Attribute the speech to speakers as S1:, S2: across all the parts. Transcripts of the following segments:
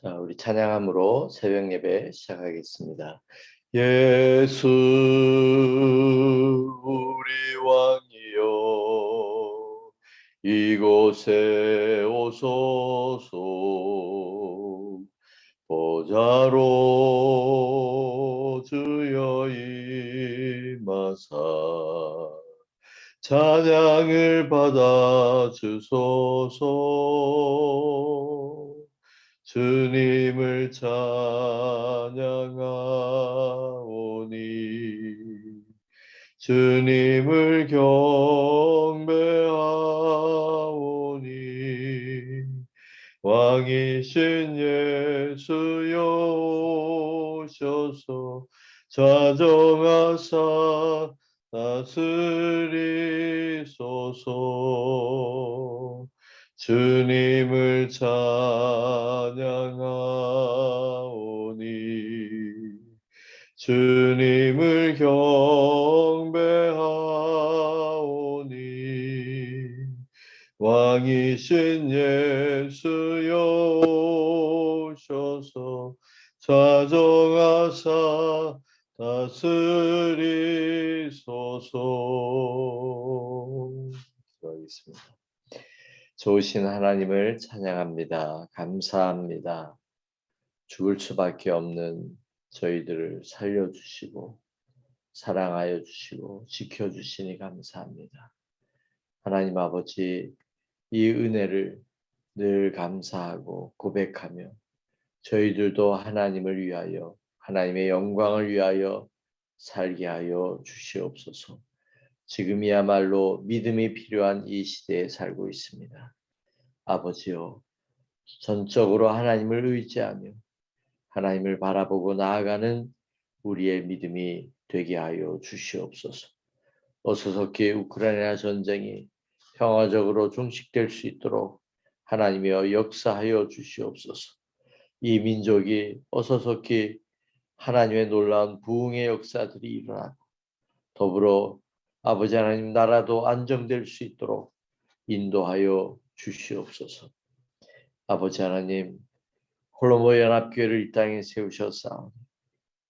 S1: 자, 우리 찬양함으로 새벽 예배 시작하겠습니다. 예수 우리 왕이여 이곳에 오소서. 보좌로 주여 임하사 찬양을 받아 주소서. 주님을 찬양하오니 주님을 경배하오니 왕이신 예수여 오셔서 좌정하사 다스리소서. 주님을 찬양하오니 주님을 경배하오니 왕이신 예수여 오셔서 좌정하사 다스리소서. 기도하겠습니다. 좋으신 하나님을 찬양합니다. 감사합니다. 죽을 수밖에 없는 저희들을 살려주시고 사랑하여 주시고 지켜주시니 감사합니다. 하나님 아버지, 이 은혜를 늘 감사하고 고백하며 저희들도 하나님을 위하여 하나님의 영광을 위하여 살게 하여 주시옵소서. 지금이야말로 믿음이 필요한 이 시대에 살고 있습니다. 아버지여, 전적으로 하나님을 의지하며 하나님을 바라보고 나아가는 우리의 믿음이 되게 하여 주시옵소서. 어서석기 우크라이나 전쟁이 평화적으로 종식될 수 있도록 하나님이여 역사하여 주시옵소서. 이 민족이 어서석기 하나님의 놀라운 부흥의 역사들이 일어나고 더불어 아버지 하나님 나라도 안정될 수 있도록 인도하여 주시옵소서. 아버지 하나님, 홀로모 연합교회를 이 땅에 세우셨사오니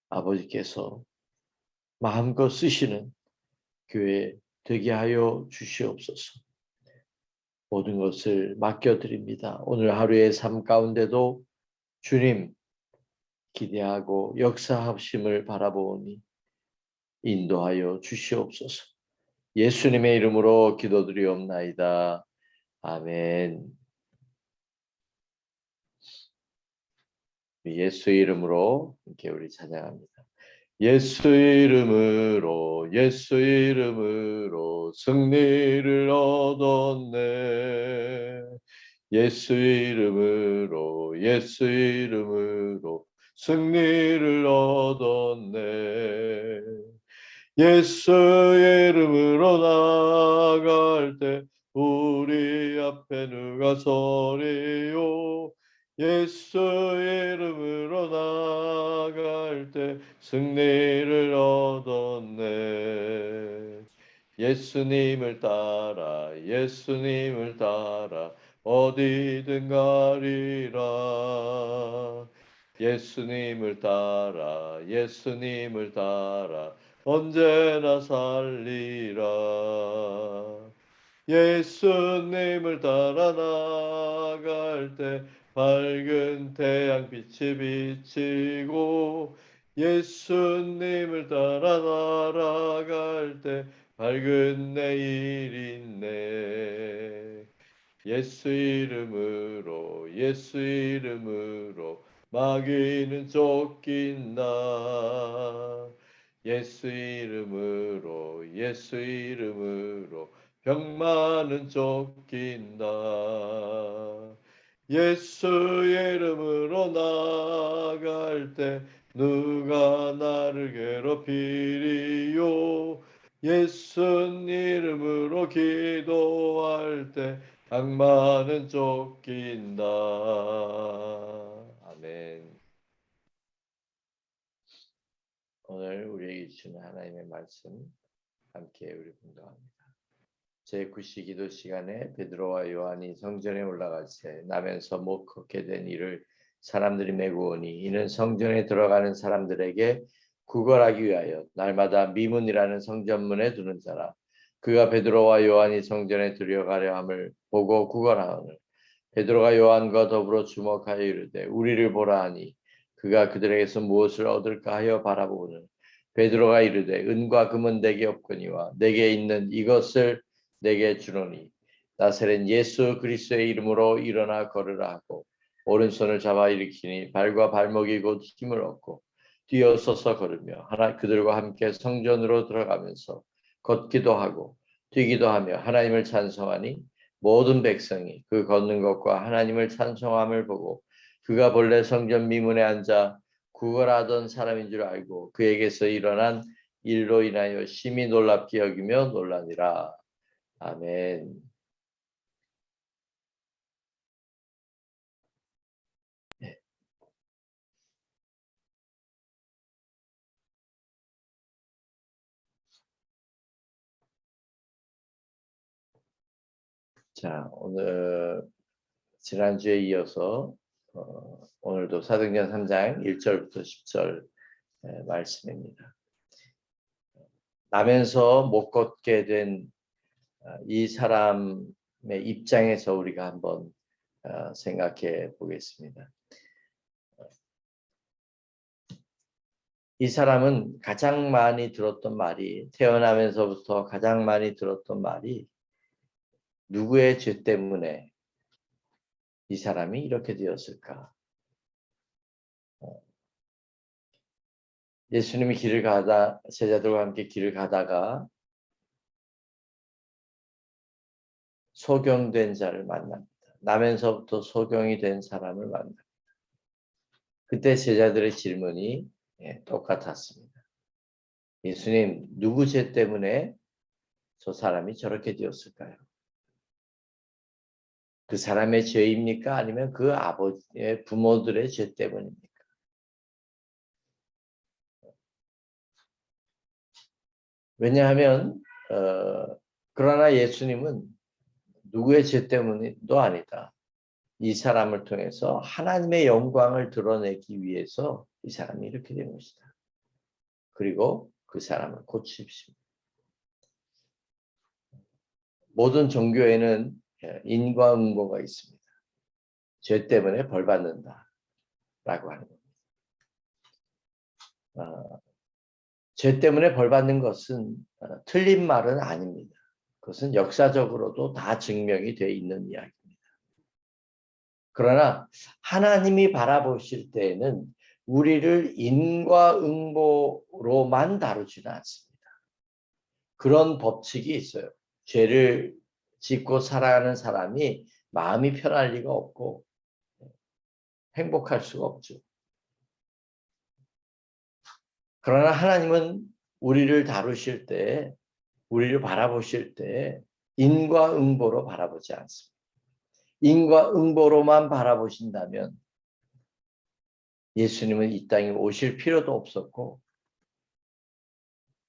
S1: 아버지께서 마음껏 쓰시는 교회 되게 하여 주시옵소서. 모든 것을 맡겨드립니다. 오늘 하루의 삶 가운데도 주님 기대하고 역사하심을 바라보니 인도하여 주시옵소서. 예수님의 이름으로 기도드리옵나이다. 아멘. 예수 이름으로 이렇게 우리 찬양합니다. 예수 이름으로 예수 이름으로 승리를 얻었네. 예수 이름으로 예수 이름으로 승리를 얻었네. 예수 이름으로 나아갈 때 우리 앞에 누가 서리요. 예수 이름으로 나아갈 때 승리를 얻었네. 예수님을 따라 예수님을 따라 어디든 가리라. 예수님을 따라 예수님을 따라 언제나 살리라. 예수님을 따라 나아갈 때 밝은 태양빛이 비치고 예수님을 따라 날아갈 때 밝은 내일이 있네. 예수 이름으로 예수 이름으로 마귀는 쫓긴다. 예수 이름으로 예수 이름으로 병마는 쫓긴다. 예수 이름으로 나아갈 때 누가 나를 괴롭히리요. 예수 이름으로 기도할 때 악마는 쫓긴다. 아멘. 오늘 우리에게 주시는 하나님의 말씀 함께 우리 분享합니다. 제9시 기도 시간에 베드로와 요한이 성전에 올라갈 때 나면서 못 걷게 된 이를 사람들이 메고 오니 이는 성전에 들어가는 사람들에게 구걸하기 위하여 날마다 미문이라는 성전문에 두는 자라. 그가 베드로와 요한이 성전에 들어가려 함을 보고 구걸하오늘 베드로가 요한과 더불어 주목하여 이르되 우리를 보라 하니 그가 그들에게서 무엇을 얻을까 하여 바라보거늘 베드로가 이르되 은과 금은 내게 없거니와 내게 있는 이것을 내게 주노니 나사렛 예수 그리스도의 이름으로 일어나 걸으라 하고 오른손을 잡아 일으키니 발과 발목이 곧 힘을 얻고 뛰어서서 걸으며 그들과 함께 성전으로 들어가면서 걷기도 하고 뛰기도 하며 하나님을 찬송하니 모든 백성이 그 걷는 것과 하나님을 찬송함을 보고 그가 본래 성전 미문에 앉아 구걸하던 사람인 줄 알고 그에게서 일어난 일로 인하여 심히 놀랍게 여기며 놀라니라. 아멘. 네. 자, 오늘 지난주에 이어서 오늘도 사도행전 3장 1절부터 10절 말씀입니다. 나면서 못 걷게 된 이 사람의 입장에서 우리가 한번 생각해 보겠습니다. 이 사람은 가장 많이 들었던 말이 태어나면서부터 가장 많이 들었던 말이 누구의 죄 때문에 이 사람이 이렇게 되었을까? 예수님이 길을 가다 제자들과 함께 길을 가다가 소경된 자를 만납니다. 나면서부터 소경이 된 사람을 만납니다. 그때 제자들의 질문이 똑같았습니다. 예수님, 누구 죄 때문에 저 사람이 저렇게 되었을까요? 그 사람의 죄입니까? 아니면 그 아버지의 부모들의 죄 때문입니까? 왜냐하면 그러나 예수님은 누구의 죄 때문도 아니다. 이 사람을 통해서 하나님의 영광을 드러내기 위해서 이 사람이 이렇게 된 것이다. 그리고 그 사람을 고치십시오. 모든 종교에는 인과응보가 있습니다. 죄 때문에 벌 받는다라고 하는 겁니다. 죄 때문에 벌 받는 것은 틀린 말은 아닙니다. 그것은 역사적으로도 다 증명이 되어 있는 이야기입니다. 그러나 하나님이 바라보실 때에는 우리를 인과응보로만 다루지는 않습니다. 그런 법칙이 있어요. 죄를 짓고 살아가는 사람이 마음이 편할 리가 없고 행복할 수가 없죠. 그러나 하나님은 우리를 다루실 때, 우리를 바라보실 때 인과응보로 바라보지 않습니다. 인과응보로만 바라보신다면 예수님은 이 땅에 오실 필요도 없었고,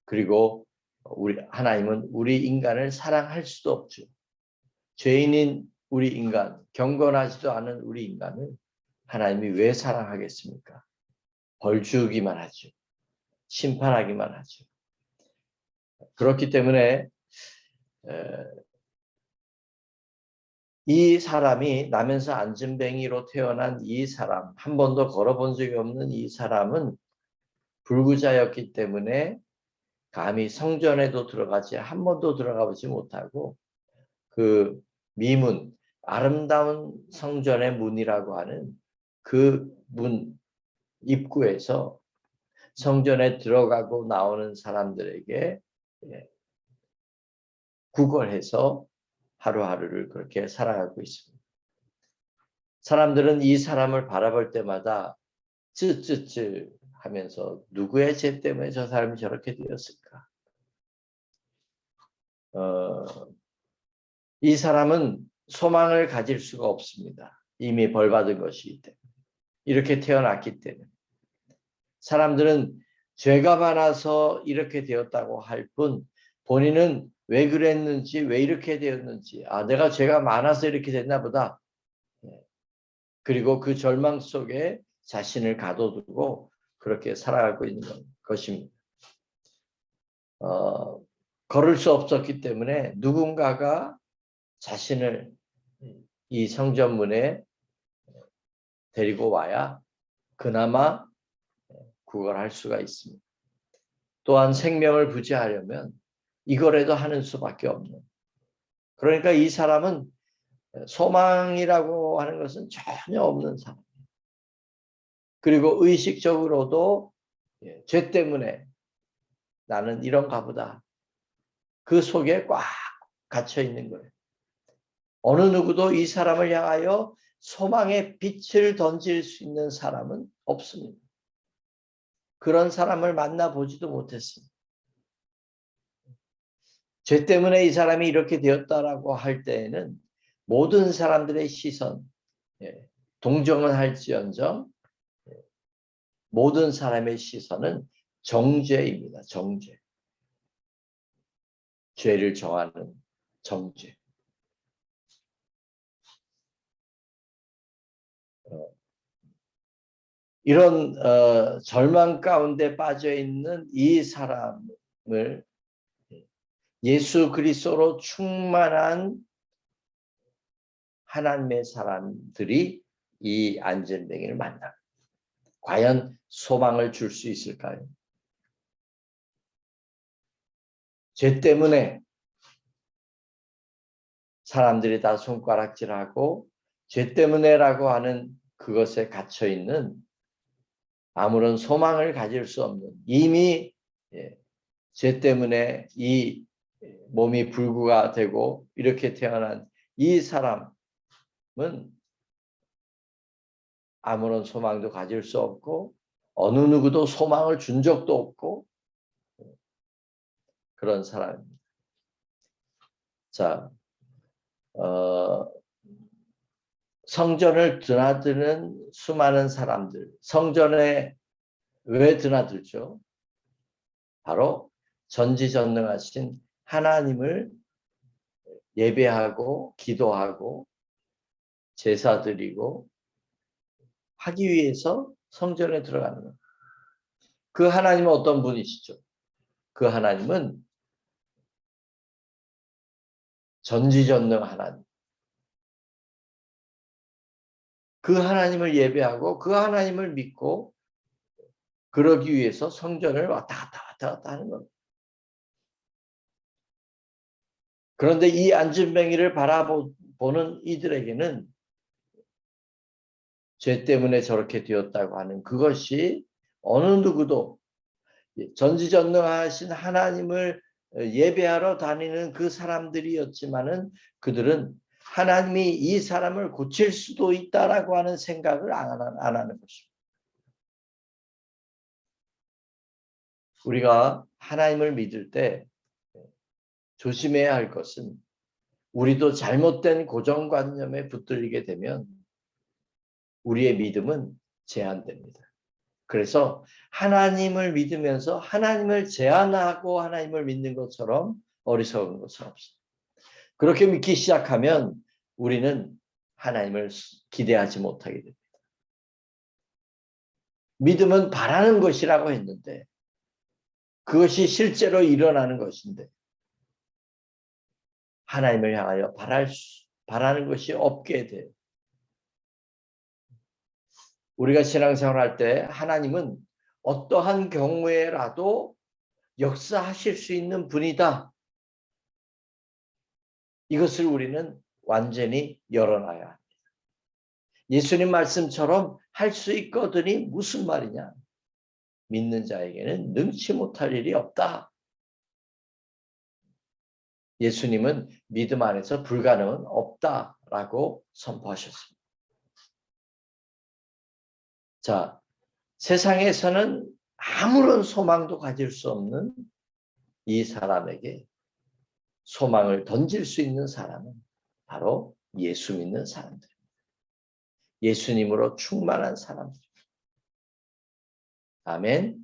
S1: 그리고 하나님은 우리 인간을 사랑할 수도 없죠. 죄인인 우리 인간, 경건하지도 않은 우리 인간을 하나님이 왜 사랑하겠습니까? 벌 주기만 하죠. 심판하기만 하죠. 그렇기 때문에 이 사람이 나면서 안진뱅이로 태어난 이 사람, 한 번도 걸어본 적이 없는 이 사람은 불구자였기 때문에 감히 성전에도 들어가지 한 번도 들어가 보지 못하고 그 미문, 아름다운 성전의 문이라고 하는 그 문 입구에서 성전에 들어가고 나오는 사람들에게 구걸해서 하루하루를 그렇게 살아가고 있습니다. 사람들은 이 사람을 바라볼 때마다 쯔쯔쯔 하면서 누구의 죄 때문에 저 사람이 저렇게 되었을까? 이 사람은 소망을 가질 수가 없습니다. 이미 벌받은 것이기 때문에. 이렇게 태어났기 때문에. 사람들은 죄가 많아서 이렇게 되었다고 할 뿐 본인은 왜 그랬는지 왜 이렇게 되었는지 내가 죄가 많아서 이렇게 됐나 보다. 그리고 그 절망 속에 자신을 가둬두고 그렇게 살아가고 있는 것입니다. 걸을 수 없었기 때문에 누군가가 자신을 이 성전문에 데리고 와야 그나마 구걸할 수가 있습니다. 또한 생명을 부지하려면 이거라도 하는 수밖에 없는. 그러니까 이 사람은 소망이라고 하는 것은 전혀 없는 사람. 그리고 의식적으로도 죄 때문에 나는 이런가 보다. 그 속에 꽉 갇혀 있는 거예요. 어느 누구도 이 사람을 향하여 소망의 빛을 던질 수 있는 사람은 없습니다. 그런 사람을 만나보지도 못했습니다. 죄 때문에 이 사람이 이렇게 되었다라고 할 때에는 모든 사람들의 시선, 동정은 할지언정 모든 사람의 시선은 정죄입니다. 정죄. 죄를 정하는 정죄. 이런 절망 가운데 빠져 있는 이 사람을 예수 그리스도로 충만한 하나님의 사람들이 이 안전뱅이를 만나. 과연 소망을 줄 수 있을까요? 죄 때문에 사람들이 다 손가락질하고 죄 때문에라고 하는 그것에 갇혀 있는 아무런 소망을 가질 수 없는 이미 죄 때문에 이 몸이 불구가 되고 이렇게 태어난 이 사람은 아무런 소망도 가질 수 없고 어느 누구도 소망을 준 적도 없고 그런 사람입니다. 자, 성전을 드나드는 수많은 사람들, 성전에 왜 드나들죠? 바로 전지전능하신 하나님을 예배하고 기도하고 제사 드리고 하기 위해서 성전에 들어가는 거예요. 그 하나님은 어떤 분이시죠? 그 하나님은 전지전능 하나님. 그 하나님을 예배하고 그 하나님을 믿고 그러기 위해서 성전을 왔다 갔다 하는 겁니다. 그런데 이 안진뱅이를 바라보는 이들에게는 죄 때문에 저렇게 되었다고 하는 그것이 어느 누구도 전지전능하신 하나님을 예배하러 다니는 그 사람들이었지만은 그들은 하나님이 이 사람을 고칠 수도 있다라고 하는 생각을 안 하는 것입니다. 우리가 하나님을 믿을 때 조심해야 할 것은 우리도 잘못된 고정관념에 붙들리게 되면 우리의 믿음은 제한됩니다. 그래서 하나님을 믿으면서 하나님을 제한하고 하나님을 믿는 것처럼 어리석은 것은 없습니다. 그렇게 믿기 시작하면 우리는 하나님을 기대하지 못하게 됩니다. 믿음은 바라는 것이라고 했는데 그것이 실제로 일어나는 것인데 하나님을 향하여 바라는 것이 없게 돼요. 우리가 신앙생활할 때 하나님은 어떠한 경우에라도 역사하실 수 있는 분이다. 이것을 우리는 완전히 열어놔야 합니다. 예수님 말씀처럼 할 수 있거든이 무슨 말이냐? 믿는 자에게는 능치 못할 일이 없다. 예수님은 믿음 안에서 불가능은 없다라고 선포하셨습니다. 자, 세상에서는 아무런 소망도 가질 수 없는 이 사람에게 소망을 던질 수 있는 사람은 바로 예수 믿는 사람들입니다. 예수님으로 충만한 사람들입니다. 아멘.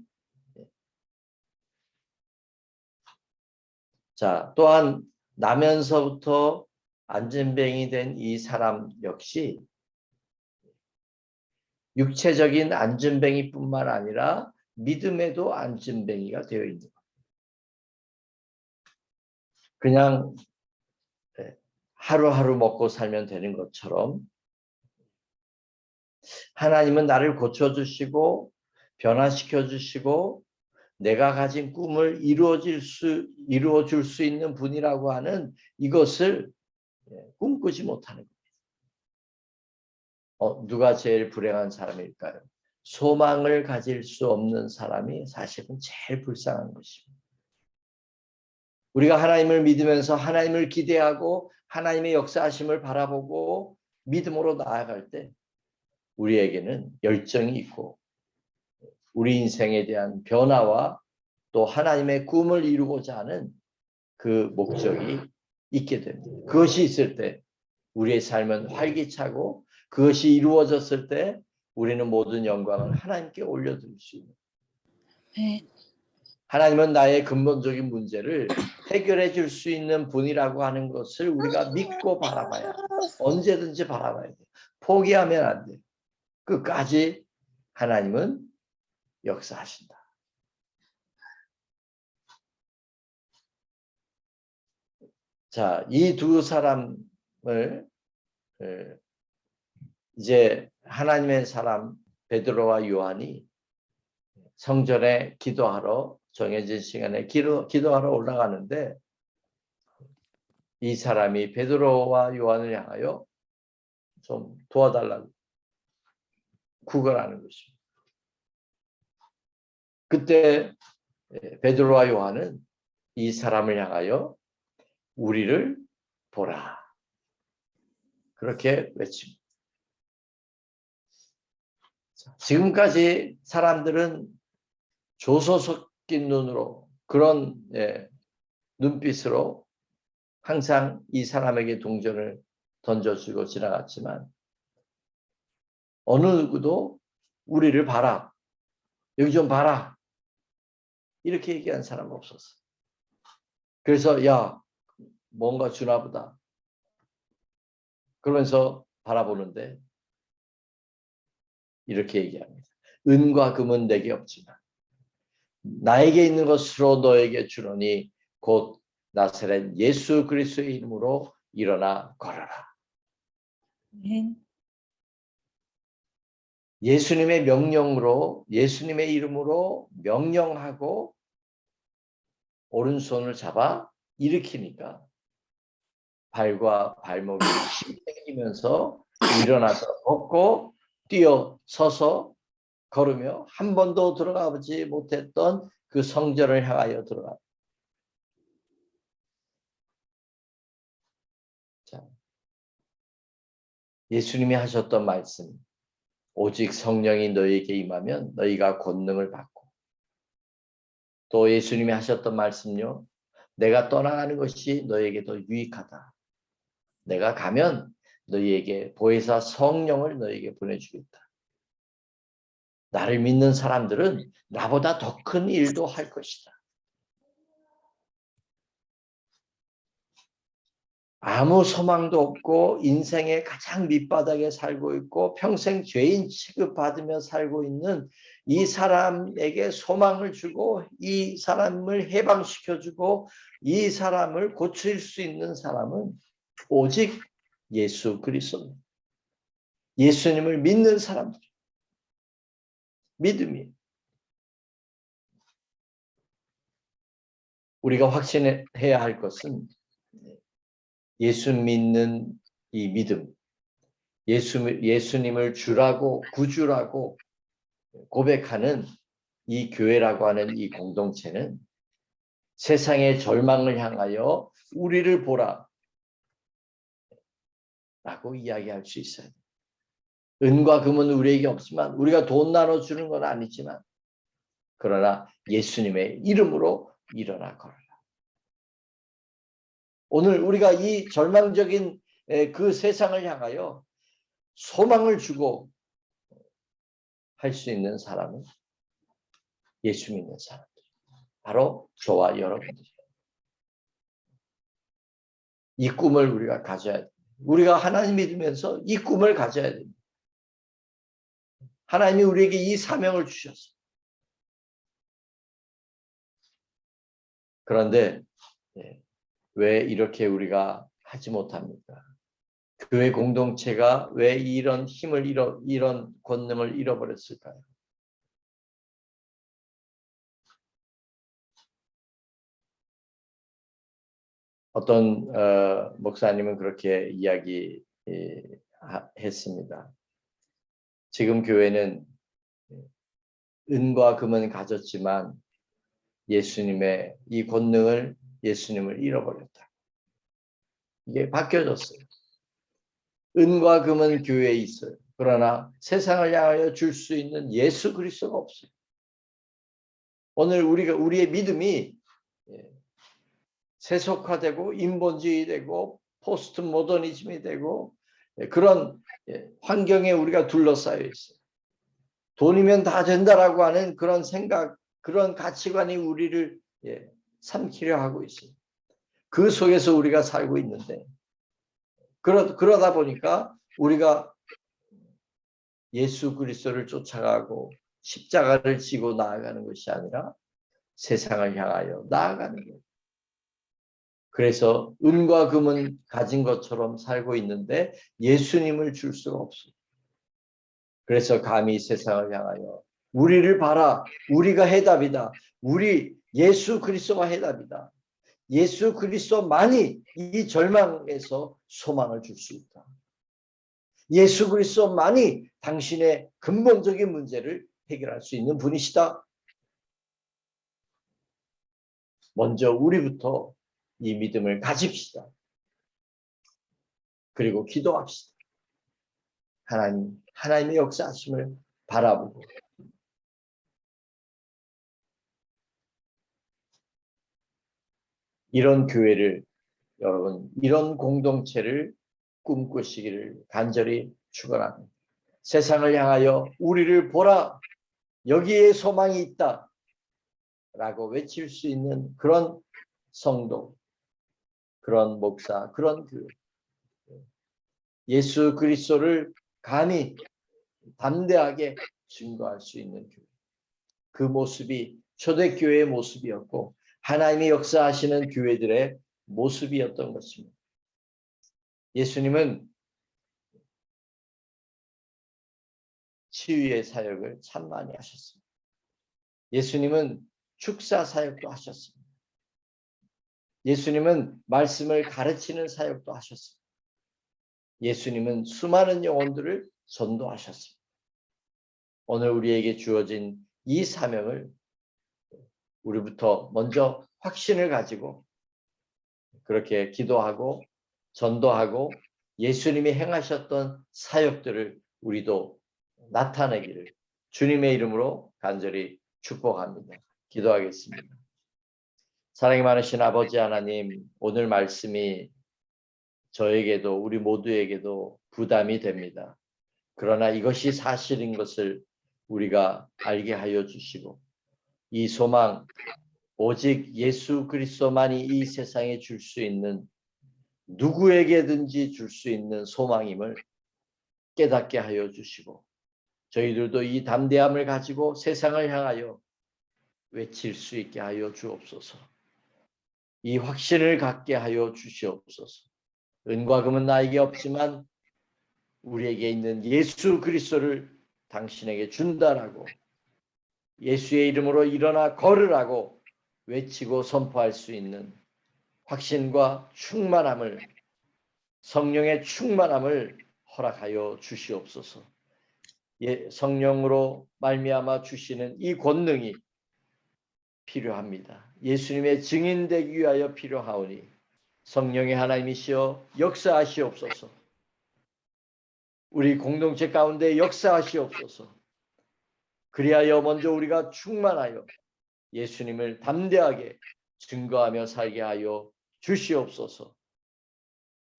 S1: 자, 또한 나면서부터 안진뱅이 된 이 사람 역시 육체적인 안전뱅이뿐만 아니라 믿음에도 안전뱅이가 되어 있는 거예요. 그냥 하루하루 먹고 살면 되는 것처럼 하나님은 나를 고쳐주시고 변화시켜 주시고 내가 가진 꿈을 이루어줄 수 있는 분이라고 하는 이것을 꿈꾸지 못하는 거예요. 누가 제일 불행한 사람일까요? 소망을 가질 수 없는 사람이 사실은 제일 불쌍한 것입니다. 우리가 하나님을 믿으면서 하나님을 기대하고 하나님의 역사하심을 바라보고 믿음으로 나아갈 때 우리에게는 열정이 있고 우리 인생에 대한 변화와 또 하나님의 꿈을 이루고자 하는 그 목적이 있게 됩니다. 그것이 있을 때 우리의 삶은 활기차고 그것이 이루어졌을 때 우리는 모든 영광을 하나님께 올려드릴 수 있는
S2: 네.
S1: 하나님은 나의 근본적인 문제를 해결해 줄 수 있는 분이라고 하는 것을 우리가 믿고 바라봐야 언제든지 바라봐야 돼. 포기하면 안 돼. 끝까지 하나님은 역사하신다. 자, 이 두 사람을 이제 하나님의 사람 베드로와 요한이 성전에 기도하러 정해진 시간에 기도하러 올라가는데 이 사람이 베드로와 요한을 향하여 좀 도와달라고 구걸하는 것입니다. 그때 베드로와 요한은 이 사람을 향하여 우리를 보라. 그렇게 외칩니다. 지금까지 사람들은 조소 섞인 눈으로 그런 눈빛으로 항상 이 사람에게 동전을 던져주고 지나갔지만 어느 누구도 우리를 봐라. 여기 좀 봐라. 이렇게 얘기한 사람은 없었어. 그래서 야 뭔가 주나 보다. 그러면서 바라보는데 이렇게 얘기합니다. 은과 금은 내게 없지만 나에게 있는 것으로 너에게 주노니 곧 나사렛 예수 그리스도의 이름으로 일어나 걸어라. 예수님의 명령으로 예수님의 이름으로 명령하고 오른손을 잡아 일으키니까 발과 발목이 땡기면서 일어나서 걷고 뛰어 서서 걸으며 한 번도 들어가보지 못했던 그 성전을 향하여 들어가. 자, 예수님이 하셨던 말씀, 오직 성령이 너희에게 임하면 너희가 권능을 받고, 또 예수님이 하셨던 말씀요, 내가 떠나가는 것이 너희에게 더 유익하다. 내가 가면 너희에게 보혜사 성령을 너희에게 보내주겠다. 나를 믿는 사람들은 나보다 더 큰 일도 할 것이다. 아무 소망도 없고 인생의 가장 밑바닥에 살고 있고 평생 죄인 취급받으며 살고 있는 이 사람에게 소망을 주고 이 사람을 해방시켜주고 이 사람을 고칠 수 있는 사람은 오직 예수 그리스도, 예수님을 믿는 사람들, 믿음이. 우리가 확신해야 할 것은 예수 믿는 이 믿음, 예수님을 주라고 구주라고 고백하는 이 교회라고 하는 이 공동체는 세상의 절망을 향하여 우리를 보라 라고 이야기할 수 있어요. 은과 금은 우리에게 없지만 우리가 돈 나눠주는 건 아니지만 그러나 예수님의 이름으로 일어나 걸어라. 오늘 우리가 이 절망적인 그 세상을 향하여 소망을 주고 할 수 있는 사람은 예수 믿는 사람들. 바로 저와 여러분들. 이 꿈을 우리가 가져야 돼. 우리가 하나님 믿으면서 이 꿈을 가져야 됩니다. 하나님이 우리에게 이 사명을 주셨어요. 그런데 왜 이렇게 우리가 하지 못합니까? 교회 공동체가 왜 이런 힘을 이런 권능을 잃어버렸을까요? 어떤 목사님은 그렇게 이야기했습니다. 지금 교회는 은과 금은 가졌지만 예수님의 이 권능을 예수님을 잃어버렸다. 이게 바뀌어졌어요. 은과 금은 교회에 있어요. 그러나 세상을 향하여 줄 수 있는 예수 그리스도가 없어요. 오늘 우리의 믿음이 세속화되고 인본주의되고 포스트 모더니즘이 되고 그런 환경에 우리가 둘러싸여 있어요. 돈이면 다 된다라고 하는 그런 생각, 그런 가치관이 우리를 삼키려 하고 있어요. 그 속에서 우리가 살고 있는데 그러다 보니까 우리가 예수 그리스도를 쫓아가고 십자가를 지고 나아가는 것이 아니라 세상을 향하여 나아가는 거예요. 그래서 은과 금은 가진 것처럼 살고 있는데 예수님을 줄 수가 없어요. 그래서 감히 세상을 향하여 우리를 봐라. 우리가 해답이다. 우리 예수 그리스도가 해답이다. 예수 그리스도만이 이 절망에서 소망을 줄 수 있다. 예수 그리스도만이 당신의 근본적인 문제를 해결할 수 있는 분이시다. 먼저 우리부터 이 믿음을 가집시다. 그리고 기도합시다. 하나님의 역사하심을 바라보고 이런 교회를 여러분 이런 공동체를 꿈꾸시기를 간절히 축원합니다. 세상을 향하여 우리를 보라 여기에 소망이 있다 라고 외칠 수 있는 그런 성도, 그런 목사, 그런 교회 예수 그리스도를 감히 담대하게 증거할 수 있는 교회 그 모습이 초대교회의 모습이었고 하나님이 역사하시는 교회들의 모습이었던 것입니다. 예수님은 치유의 사역을 참 많이 하셨습니다. 예수님은 축사 사역도 하셨습니다. 예수님은 말씀을 가르치는 사역도 하셨습니다. 예수님은 수많은 영혼들을 전도하셨습니다. 오늘 우리에게 주어진 이 사명을 우리부터 먼저 확신을 가지고 그렇게 기도하고 전도하고 예수님이 행하셨던 사역들을 우리도 나타내기를 주님의 이름으로 간절히 축복합니다. 기도하겠습니다. 사랑이 많으신 아버지 하나님, 오늘 말씀이 저에게도 우리 모두에게도 부담이 됩니다. 그러나 이것이 사실인 것을 우리가 알게 하여 주시고 이 소망 오직 예수 그리스도만이 이 세상에 줄 수 있는 누구에게든지 줄 수 있는 소망임을 깨닫게 하여 주시고 저희들도 이 담대함을 가지고 세상을 향하여 외칠 수 있게 하여 주옵소서. 이 확신을 갖게 하여 주시옵소서. 은과 금은 나에게 없지만 우리에게 있는 예수 그리스도를 당신에게 준다라고 예수의 이름으로 일어나 걸으라고 외치고 선포할 수 있는 확신과 충만함을 성령의 충만함을 허락하여 주시옵소서. 성령으로 말미암아 주시는 이 권능이 필요합니다. 예수님의 증인되기 위하여 필요하오니 성령의 하나님이시여 역사하시옵소서. 우리 공동체 가운데 역사하시옵소서. 그리하여 먼저 우리가 충만하여 예수님을 담대하게 증거하며 살게 하여 주시옵소서.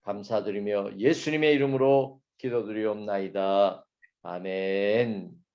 S1: 감사드리며 예수님의 이름으로 기도드리옵나이다. 아멘.